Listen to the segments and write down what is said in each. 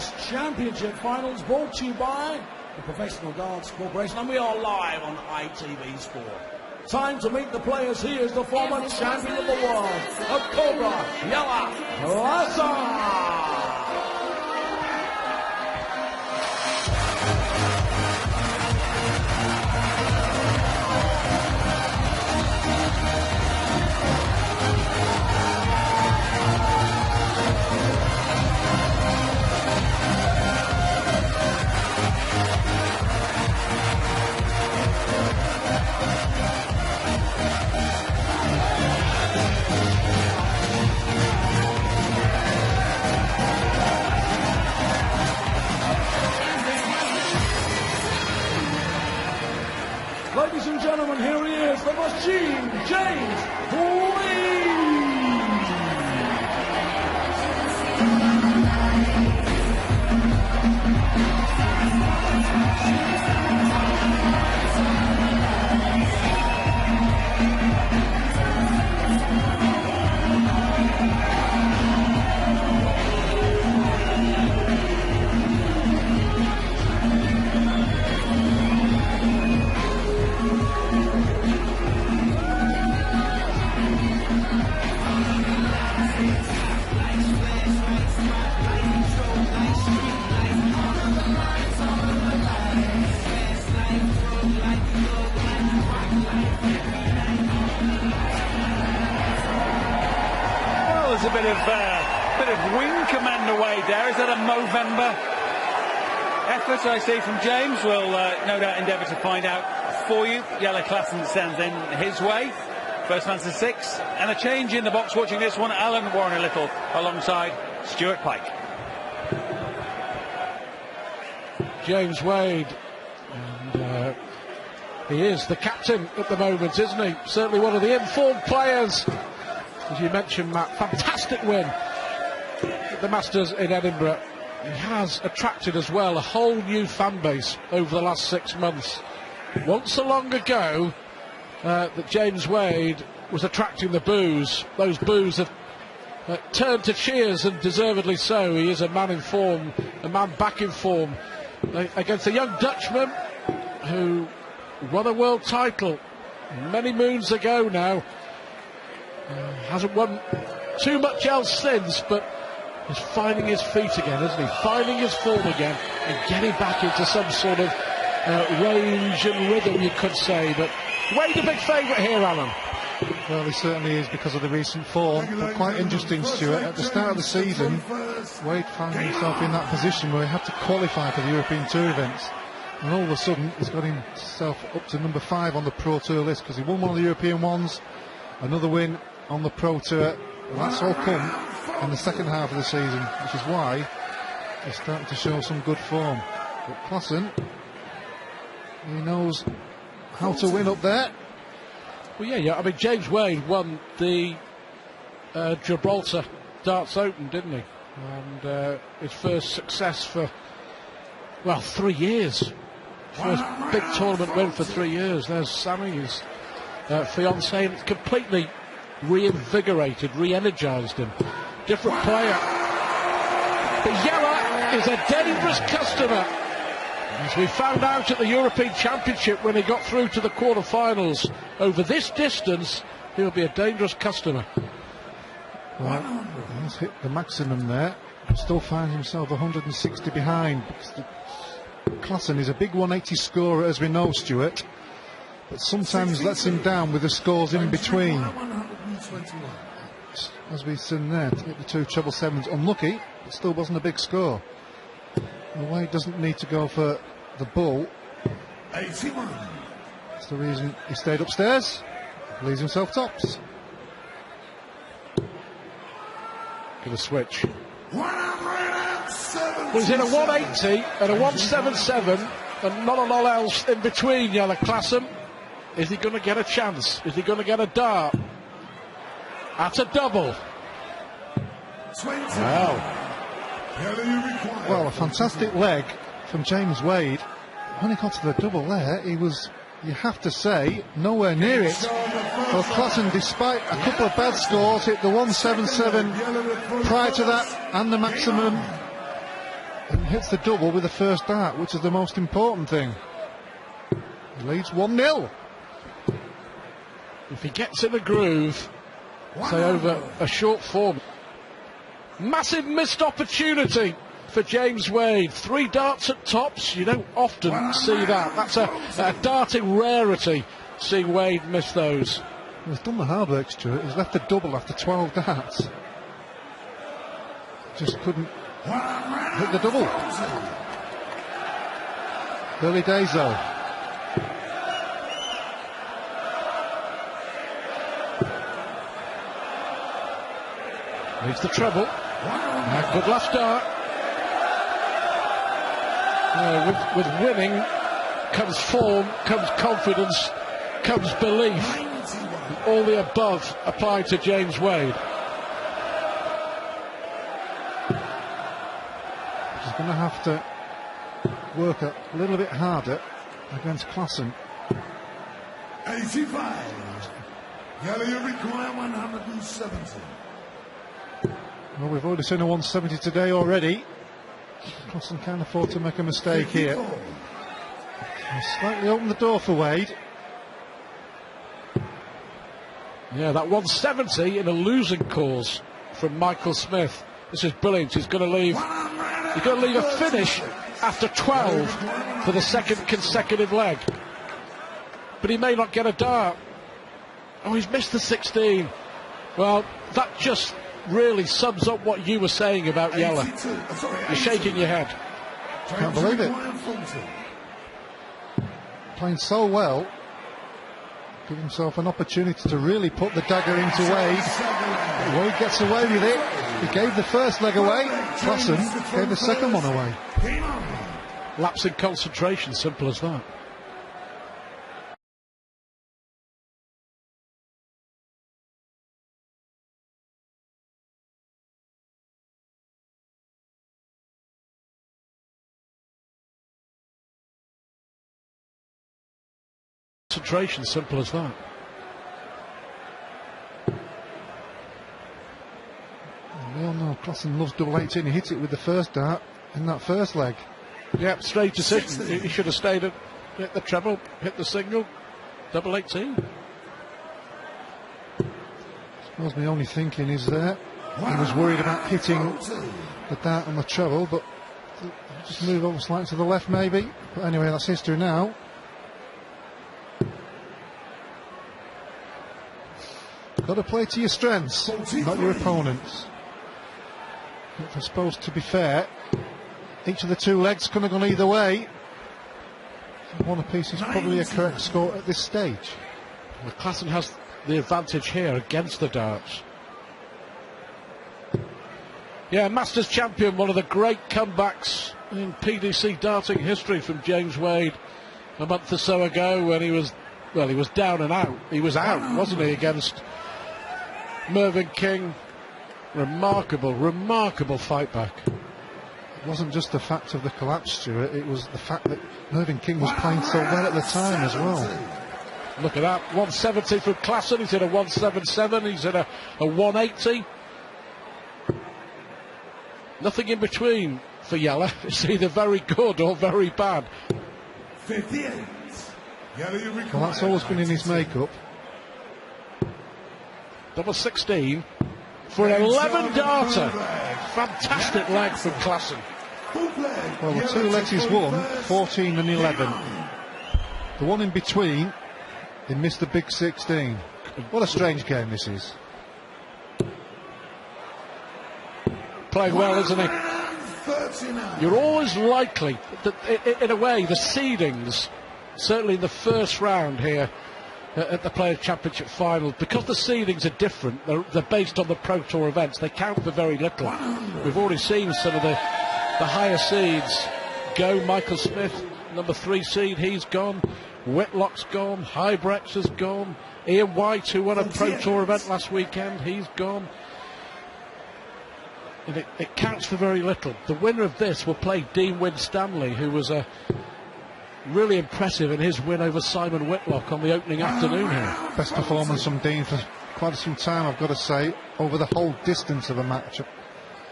Women's Championship Finals, brought to you by the Professional Darts Corporation, and we are live on ITV Sport. Time to meet the players. Here's the former champion of the world, a Cobra, Jelle Klaasen. Ladies and gentlemen, here he is, the machine, James Wade. There's a bit of wing command away there. Is that a Movember effort I see from James? We'll no doubt endeavour to find out for you. Jelle Klaasen stands in his way. First man to 6, and a change in the box. Watching this one, Alan Warren-Little alongside Stuart Pike. James Wade, and he is the captain at the moment, isn't he? Certainly one of the informed players. As you mentioned, Matt, fantastic win at the Masters in Edinburgh. He has attracted as well a whole new fan base over the last 6 months. Wasn't so long ago that James Wade was attracting the boos. Those boos have turned to cheers, and deservedly so. He is a man in form, a man back in form, against a young Dutchman who won a world title many moons ago now. Hasn't won too much else since, but he's finding his feet again, isn't he? Finding his form again and getting back into some sort of range and rhythm, you could say. But Wade a big favourite here, Alan. Well, he certainly is because of the recent form. But quite interesting, Stuart. At the start of the season, Wade found himself in that position where he had to qualify for the European Tour events. And all of a sudden, he's got himself up to number 5 on the Pro Tour list because he won one of the European ones, another win on the Pro Tour, and that's all come in the second half of the season, which is why he's starting to show some good form. But Klaasen, he knows how to win up there. Well, yeah. I mean, James Wade won the Gibraltar Darts Open, didn't he? And his first success for, well, 3 years. First big tournament win for 3 years. There's Sammy, his fiancée, and it's completely reinvigorated, re-energised him. Different player. But Jelle is a dangerous customer. As we found out at the European Championship when he got through to the quarter-finals, over this distance, he'll be a dangerous customer. Well, he's hit the maximum there, but still finds himself 160 behind. Klaasen is a big 180 scorer, as we know, Stuart, but sometimes lets him down with the scores in between. As we've seen there, to hit the 2 treble 7s, unlucky, but still wasn't a big score. Wade doesn't need to go for the bull. 81. That's the reason he stayed upstairs. Leaves himself tops. Gonna switch. Well, he's in a 180 and a 177 and not a lot else in between, Jelle Klaasen. Is he going to get a chance? Is he going to get a dart? At a double. 20. Wow. Well, a fantastic leg from James Wade. When he got to the double there, he was, you have to say, nowhere near it. Well, Klaasen, despite a couple of bad scores, hit the 177 prior to that and the maximum. and hits the double with the first dart, which is the most important thing. He leads 1-0. If he gets in a groove, say over a short form. Massive missed opportunity for James Wade. 3 darts at tops. You don't often see that. That's a darting rarity, seeing Wade miss those. He's done the hard work, Stuart. He's left the double after 12 darts. Just couldn't hit the double. Early days though. Leads the treble. Good last dart. With winning comes form, comes confidence, comes belief. All the above applied to James Wade. He's going to have to work a little bit harder against Klaasen. 85. Yellow, you require 170. Well, we've already seen a 170 today already. Klaasen can't afford to make a mistake here. He's slightly opened the door for Wade. Yeah, that 170 in a losing cause from Michael Smith. This is brilliant. He's going to leave a finish after 12 for the second consecutive leg. But he may not get a dart. Oh, he's missed the 16. Well, that just really sums up what you were saying about Yella. You're shaking your head. Can't believe it. Playing so well. Give himself an opportunity to really put the dagger into Wade. Wade gets away with it. He gave the first leg away. Klaasen gave the second one away. Lapse in concentration, simple as that. Concentration, simple as that. We all know Klaasen loves double 18. He hit it with the first dart in that first leg. Yeah, straight decision. He should have stayed at hit the treble, hit the single, double 18. I suppose my only thinking is there. He was worried about hitting the dart on the treble, but just move over slightly to the left maybe. But anyway, that's history now. Got to play to your strengths, not your opponents. But I suppose, to be fair, each of the two legs could have gone either way. One apiece is probably a correct score at this stage. Well, Klaasen has the advantage here against the darts. Yeah, Masters champion, one of the great comebacks in PDC darting history from James Wade a month or so ago when he was down and out. He was out, wasn't he, against Mervyn King. Remarkable fight back. It wasn't just the fact of the collapse, Stuart, it was the fact that Mervyn King was playing so well at the time as well. Look at that, 170 from Klaasen. He's in a 177, he's in a 180. Nothing in between for Yella. It's either very good or very bad. 58. Well, that's always been in his makeup. Double 16 for an 11 darter. Fantastic leg from Klaasen. Well, the two legs he's won, 14 and 11. The one in between, he missed the big 16. What a strange game this is. Playing well, isn't he? You're always likely, in a way, the seedings, certainly in the first round here at the Players' Championship final, because the seedings are different, they're based on the Pro Tour events, they count for very little. We've already seen some of the higher seeds go. Michael Smith, number 3 seed, he's gone. Whitlock's gone. Hybrex has gone. Ian White, who won a Pro Tour event last weekend, he's gone. And it counts for very little. The winner of this will play Dean Winstanley, who was really impressive in his win over Simon Whitlock on the opening afternoon here. Best performance from Dean for quite some time, I've got to say, over the whole distance of a match,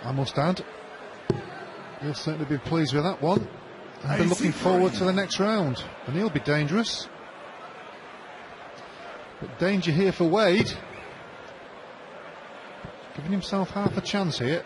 I must add. He'll certainly be pleased with that one. And be looking forward to the next round. And he'll be dangerous. But danger here for Wade. Giving himself half a chance here.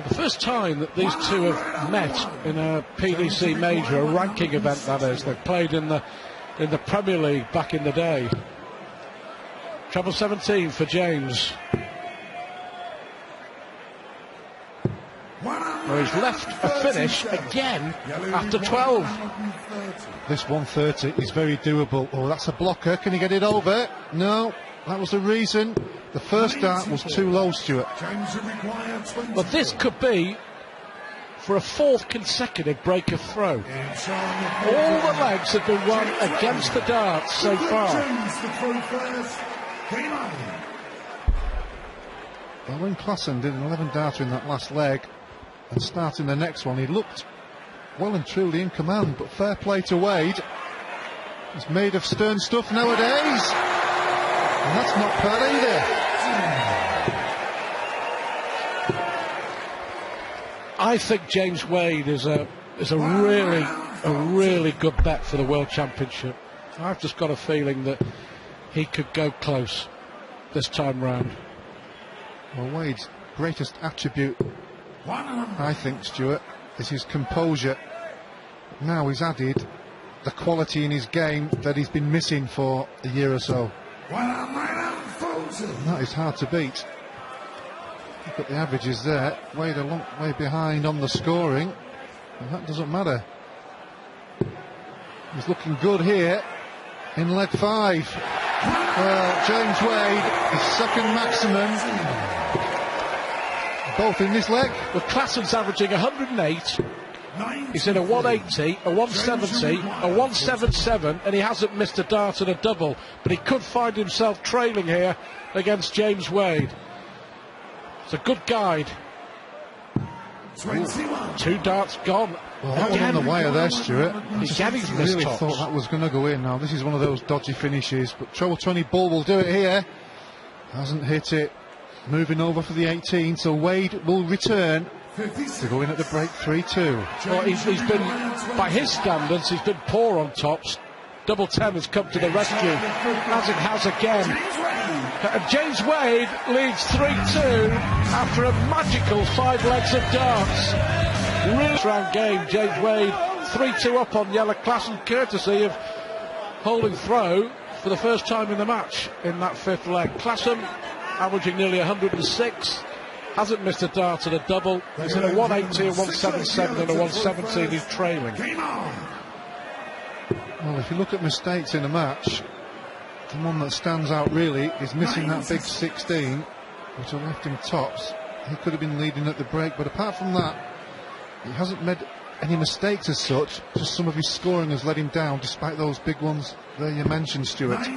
The first time that these two have met in a PDC major, a ranking event that is. They played in the Premier League back in the day. Treble 17 for James. Well, he's left a finish again after 12. This 130 is very doable. Oh, that's a blocker. Can he get it over? No, that was the reason. The first dart was too low, Stuart. But this could be for a fourth consecutive break of throw. All the legs have been won against the darts so far. Well, when Klaasen did an 11-darter in that last leg and starting the next one, he looked well and truly in command, but fair play to Wade. He's made of stern stuff nowadays, and that's not bad either. I think James Wade is a really good bet for the World Championship. I've just got a feeling that he could go close this time round. Well, Wade's greatest attribute, I think, Stuart, is his composure. Now he's added the quality in his game that he's been missing for a year or so. And that is hard to beat. Look at the averages there. Wade a long way behind on the scoring, and that doesn't matter. He's looking good here in leg 5. Well, James Wade, his second maximum, both in this leg. Well, Klaasen's averaging 108. He's in a 180, a 170, a 177, and he hasn't missed a dart and a double. But he could find himself trailing here against James Wade. It's a good guide. 21. 2 darts gone. Well, that one on the wire there, Stuart. He's really thought that was going to go in. Now, this is one of those dodgy finishes, but treble 20 bull will do it here. Hasn't hit it. Moving over for the 18, so Wade will return to go in at the break 3-2. Well, he's been, by his standards, he's been poor on tops. Double 10 has come to the rescue, as it has again. James Wade leads 3-2 after a magical 5 legs of darts. Really round game. James Wade 3-2 up on Jelle Klaasen, courtesy of holding throw for the first time in the match in that 5th leg. Klaasen averaging nearly 106, hasn't missed a dart and a double. He's in a 180, a 177 and a 117. He's trailing. Well, if you look at mistakes in a match, the one that stands out really is missing that big 16, which have left him tops. He could have been leading at the break, but apart from that, he hasn't made any mistakes as such. Just some of his scoring has let him down, despite those big ones there you mentioned, Stuart.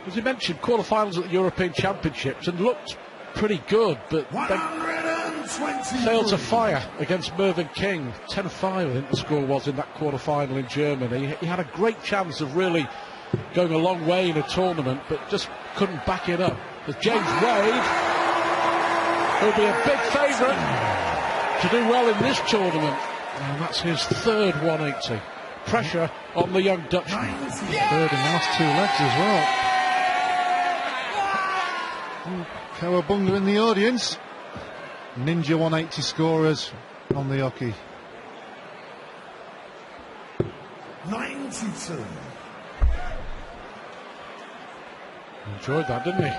As you mentioned, quarterfinals at the European Championships and looked pretty good, but they failed to fire against Mervyn King. 10-5, I think the score was in that quarterfinal in Germany. He had a great chance of really going a long way in a tournament, but just couldn't back it up. As James Wade, who'll be a big favourite to do well in this tournament, and that's his 3rd 180. Pressure on the young Dutchman. 3rd in the last 2 legs as well. Cowabunga in the audience. Ninja 180 scorers on the hockey. 92. Enjoyed that, didn't he?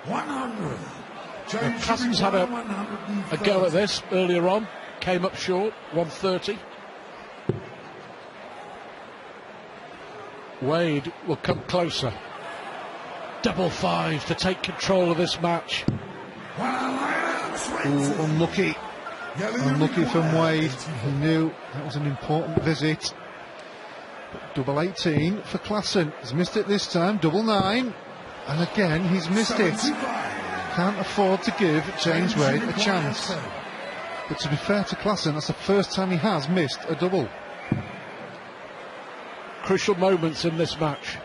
100. Klaasen's had a go at this earlier on, came up short, 130. Wade will come closer. Double five to take control of this match. Ooh, unlucky. Unlucky from Wade. He knew that was an important visit. But double 18 for Klaasen. He's missed it this time. Double 9. And again, he's missed it. Can't afford to give James Wade a chance. But to be fair to Klaasen, that's the first time he has missed a double. Crucial moments in this match.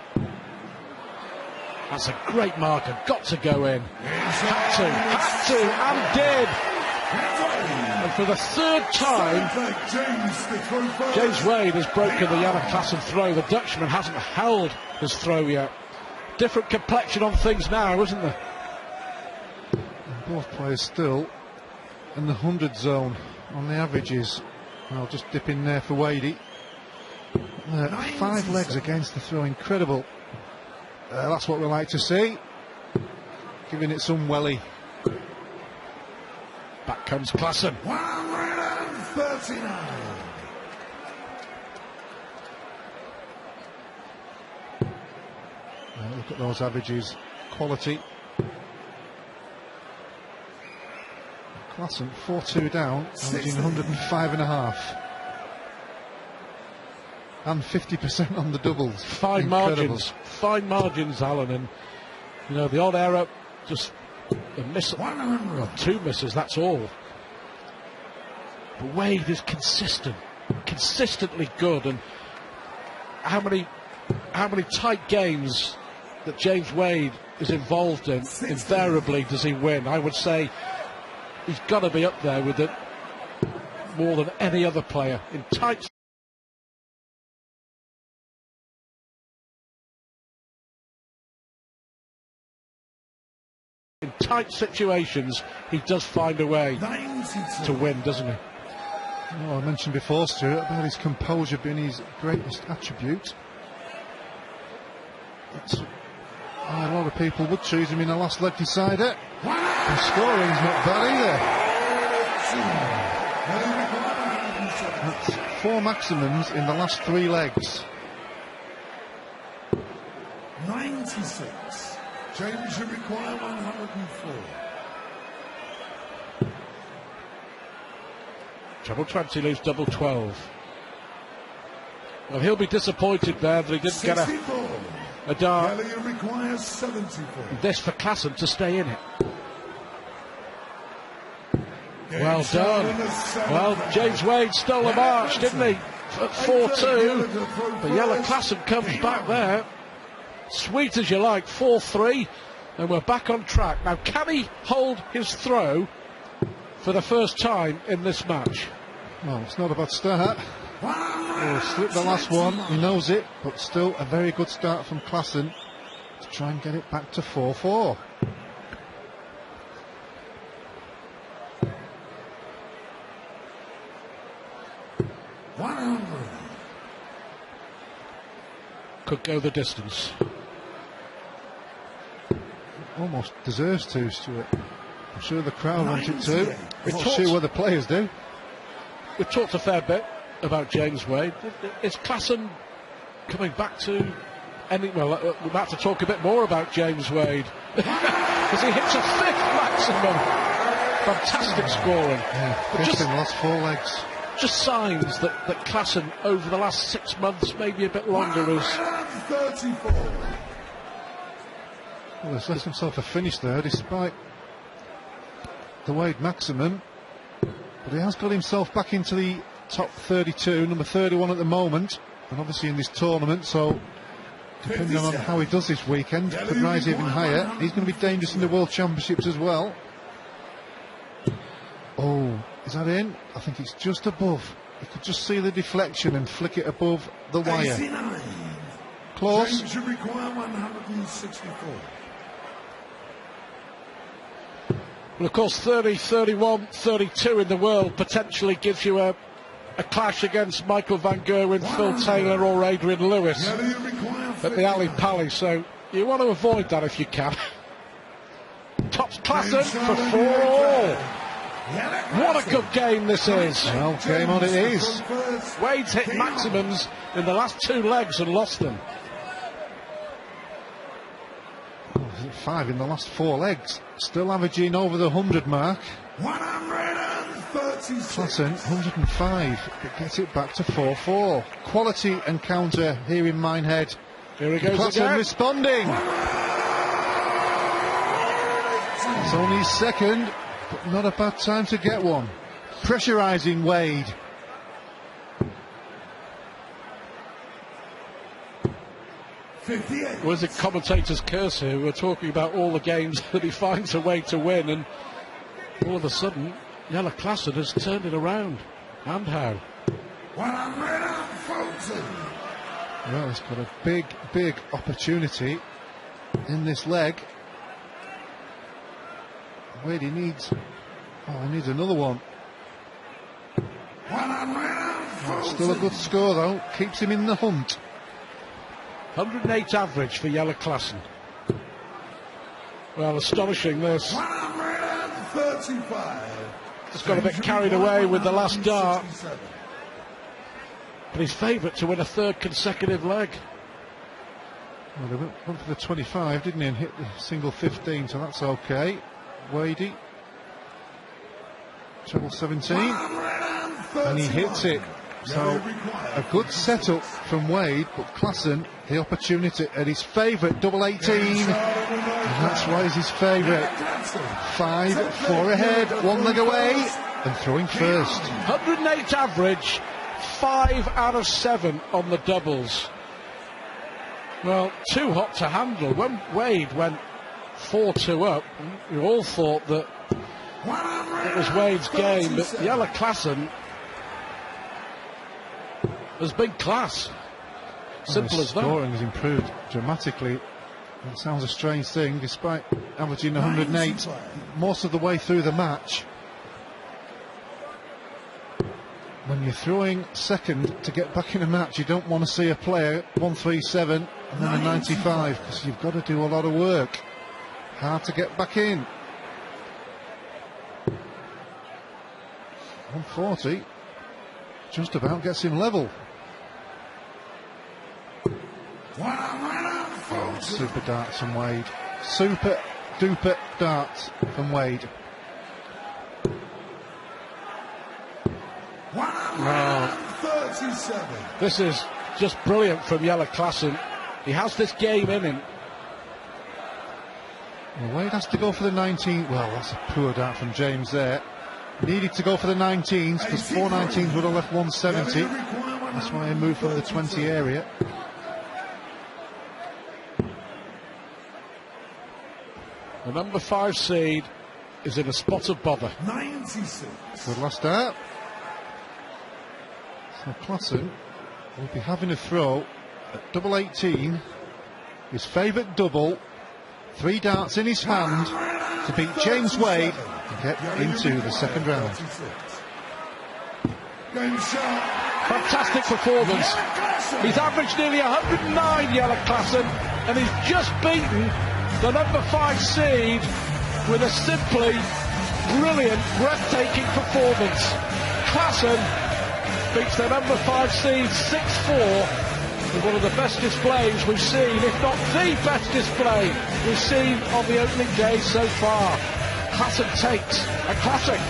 That's a great marker, got to go in. Had to, and did. And for the third time, James Wade has broken the Jan Klaasen throw. The Dutchman hasn't held his throw yet. Different complexion on things now, isn't there? And both players still in the 100 zone on the averages. I'll just dip in there for Wadey. 5 legs against the throw, incredible. That's what we like to see. Giving it some welly. Back comes Klaasen. 139. Look at those averages. Quality. Klaasen 4-2 down, averaging 105.5. And 50% on the doubles. Fine margins, Alan, and you know the odd error, just a miss, well, 2 misses, that's all. But Wade is consistently good, and how many tight games that James Wade is involved in, invariably does he win. I would say he's got to be up there with it more than any other player in tight. In tight situations, he does find a way to win, doesn't he? Well, I mentioned before, Stuart, about his composure being his greatest attribute. A lot of people would choose him in the last leg decider. The scoring's not bad either. That's 4 maximums in the last 3 legs. 96. James should require 104. Treble 20 leaves double 12. Well, he'll be disappointed there that he didn't 64. get a dart. Requires 74. This for Klaasen to stay in it. Well done. Well, James Wade stole a march, didn't he? At 4-2. But Jelle Klaasen comes back there. Sweet as you like, 4-3, and we're back on track. Now, can he hold his throw for the first time in this match? Well, it's not a bad start. He'll slip the last one, he knows it, but still a very good start from Klaasen to try and get it back to 4-4. Could go the distance. Almost deserves to, Stuart. I'm sure the crowd want it to. I'm not sure what the players do. We've talked a fair bit about James Wade. Is Klaasen coming back to any? Well, we're about to talk a bit more about James Wade because he hits a 5th maximum. Fantastic scoring. Yeah, 5th in the last 4 legs. Just signs that Klaasen over the last 6 months, maybe a bit longer, is. 34. Well, he's left himself a finish there despite the Wade maximum, but he has got himself back into the top 32, number 31 at the moment, and obviously in this tournament, so depending on how he does this weekend, could rise even higher. He's going to be dangerous in the World Championships as well. Oh, is that in? I think it's just above. You could just see the deflection and flick it above the wire. 89. Close. James should require 164. Well, of course, 30, 31, 32 in the world potentially gives you a clash against Michael van Gerwen, Phil Taylor or Adrian Lewis at the Ali Pali, so you want to avoid that if you can. It's Klaasen for 4-all. What a good game this is. Well, game on it is. Wade's hit maximums in the last 2 legs and lost them. Oh, is it 5 in the last 4 legs? Still averaging over the 100 mark. 136. Klaasen, 105, but gets it back to 4-4. Quality encounter here in Minehead. Here he goes Klaasen again. responding. It's only his second, but not a bad time to get one. Pressurising Wade. Was it commentator's curse here? We're talking about all the games that he finds a way to win, and all of a sudden, Jelle Klaasen has turned it around. And how? 140. Well, he's got a big opportunity in this leg. Wade, he needs another one. 140. Still a good score though, keeps him in the hunt. 108 average for Jelle Klaasen. Well, astonishing this. 135. Just got a bit carried away with the last dart. But he's favourite to win a 3rd consecutive leg. Well, they went for the 25, didn't he, and hit the single 15, so that's okay. Wadey, treble 17, and he hits it. So a good setup from Wade, but Klaasen, the opportunity at his favourite, double 18, and that's why he's his favourite. 5-4 ahead, 1 leg away, and throwing first. 108 average, 5 out of 7 on the doubles. Well, too hot to handle. When Wade went 4-2 up, we all thought that it was Wade's game, but Jelle Klaasen has been class. Simple as that. Scoring has improved dramatically. It sounds a strange thing, despite averaging 108 most of the way through the match. When you're throwing second to get back in a match, you don't want to see a player 137 and then a 95, because you've got to do a lot of work. Hard to get back in. 140 just about gets him level. Oh, super darts from Wade. Super duper darts from Wade. Wow. 137. This is just brilliant from Jelle Klaasen. He has this game in him. Well, Wade has to go for the 19. Well, that's a poor dart from James there. Needed to go for the 19s, because 4 19s would have left 170. That's why he moved from the 20 area. The number 5 seed is in a spot of bother. 96. Good last dart. So Klaasen will be having a throw at double 18. His favourite double. 3 darts in his hand to beat James Wade and get into the second round. Fantastic performance. He's averaged nearly 109, Jelle Klaasen, and he's just beaten the number 5 seed with a simply brilliant, breathtaking performance. Klaasen beats the number 5 seed 6-4 with one of the best displays we've seen, if not the best display we've seen on the opening day so far. Klaasen takes a classic.